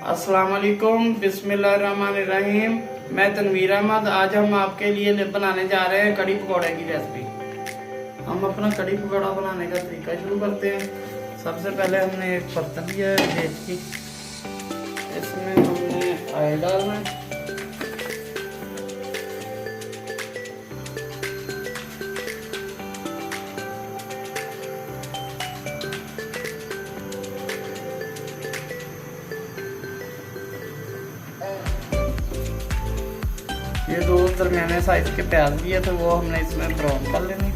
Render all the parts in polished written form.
अस्सलाम वालेकुम, बिस्मिल्लाहिर्रहमानिर्रहीम। मैं तनवीर अहमद। आज हम आपके लिए बनाने जा रहे हैं कड़ी पकौड़े की रेसिपी। हम अपना कड़ी पकौड़ा बनाने का तरीका शुरू करते हैं। सबसे पहले हमने एक बर्तन लिया है देख की, इसमें हमने ऑयल डालना है। ये दो दरमियाने साइज के प्याज लिए थे, वो हमने इसमें ब्राउन कर लेने।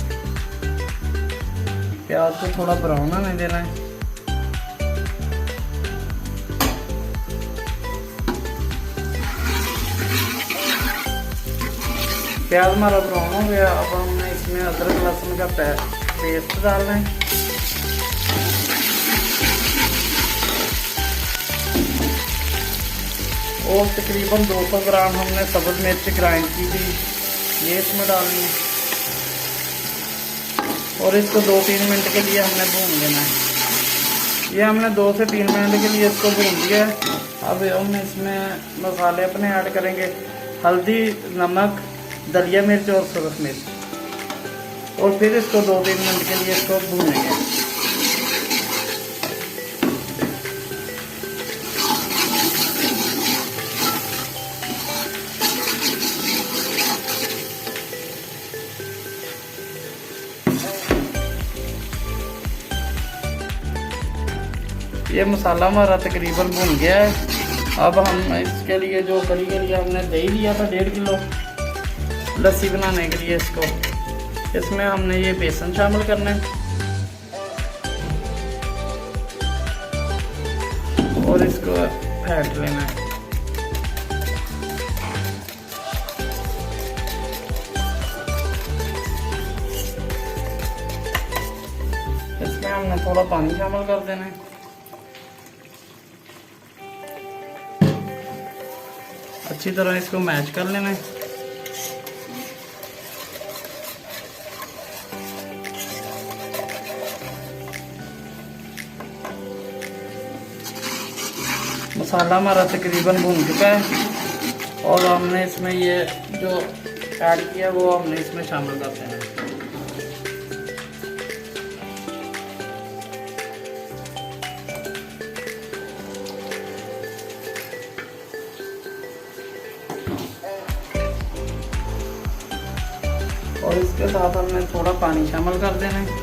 प्याज को थोड़ा ब्राउन होने देना है। प्याज हमारा ब्राउन हो गया। अब हमने इसमें अदरक लहसुन का पेस्ट डालना है। और तकरीबन 200 ग्राम हमने सब्ज़ मिर्च ग्राइंड की थी, ये इसमें डालनी है। और इसको 2-3 मिनट के लिए हमने भून लेना है। ये हमने 2 से 3 मिनट के लिए इसको भून दिया है। अब हम इसमें मसाले अपने ऐड करेंगे, हल्दी, नमक, दलिया मिर्च और सुरख मिर्च। और फिर इसको 2-3 मिनट के लिए इसको भूनेंगे। ये मसाला हमारा तकरीबन भुन गया है। अब हम इसके लिए जो कड़ी के लिए हमने दही लिया था 1.5 किलो लस्सी बनाने के लिए, इसमें हमने ये बेसन शामिल करना है और इसको फेंट लेना है। इसमें हमने थोड़ा पानी शामिल कर देना है। अच्छी तरह इसको मैच कर लेना है। मसाला हमारा तकरीबन भून चुका है और हमने इसमें ये जो ऐड किया वो हमने इसमें शामिल कर देना है। और इसके साथ हमने थोड़ा पानी शामिल कर देना है।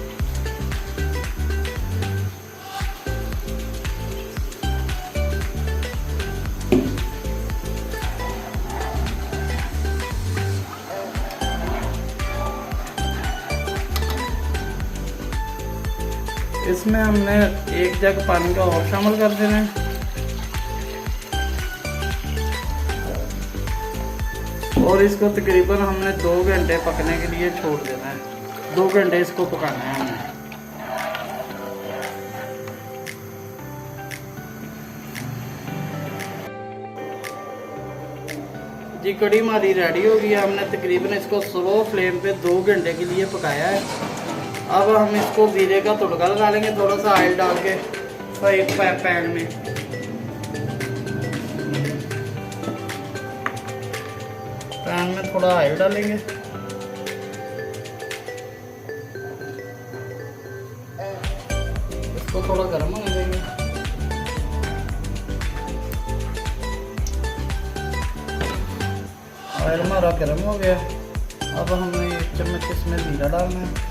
इसमें हमने 1 जग पानी का और शामिल कर देना है। और इसको तकरीबन हमने 2 घंटे पकने के लिए छोड़ देना है। 2 घंटे इसको पकाना है हमने। जी कड़ी हमारी रेडी हो गई है। हमने तकरीबन इसको स्लो फ्लेम पे 2 घंटे के लिए पकाया है। अब हम इसको जीरे का तड़का लगा लेंगे, थोड़ा सा ऑयल डाल के पैन में। पैन में थोड़ा ऑयल डालेंगे। इसको थोड़ा गर्म होने देंगे। ऑयल हमारा गर्म हो गया। अब हमने 1 चम्मच इसमें जीरा डालना है।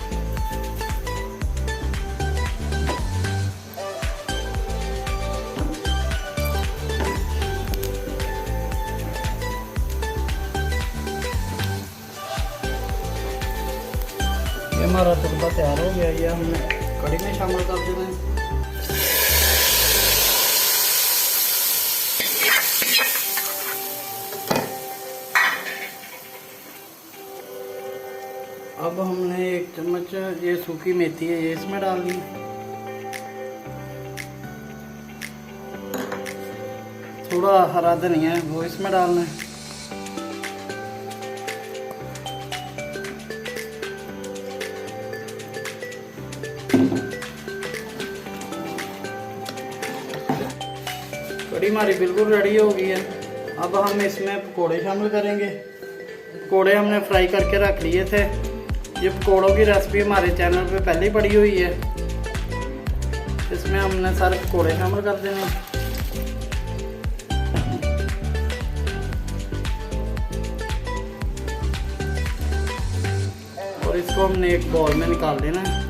ये हमारा तड़का तैयार हो गया। ये हमने कड़ी में शामिल कर देना है। अब हमने 1 चम्मच ये सूखी मेथी है, ये इसमें डाल दी। थोड़ा हरा धनिया है, वो इसमें डालना है। कड़ी हमारी बिल्कुल रेडी हो गई है। अब हम इसमें पकोड़े शामिल करेंगे। पकोड़े हमने फ्राई करके रख लिए थे। ये पकोड़ों की रेसिपी हमारे चैनल पे पहले ही पड़ी हुई है। इसमें हमने सारे पकोड़े शामिल कर देने हैं। और इसको हमने एक बाउल में निकाल देना है।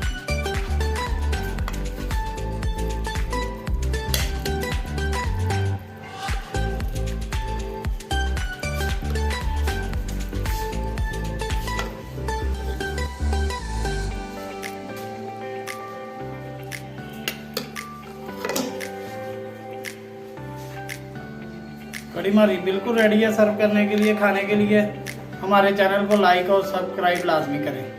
कड़ी हमारी बिल्कुल रेडी है सर्व करने के लिए, खाने के लिए। हमारे चैनल को लाइक और सब्सक्राइब लाजमी करें।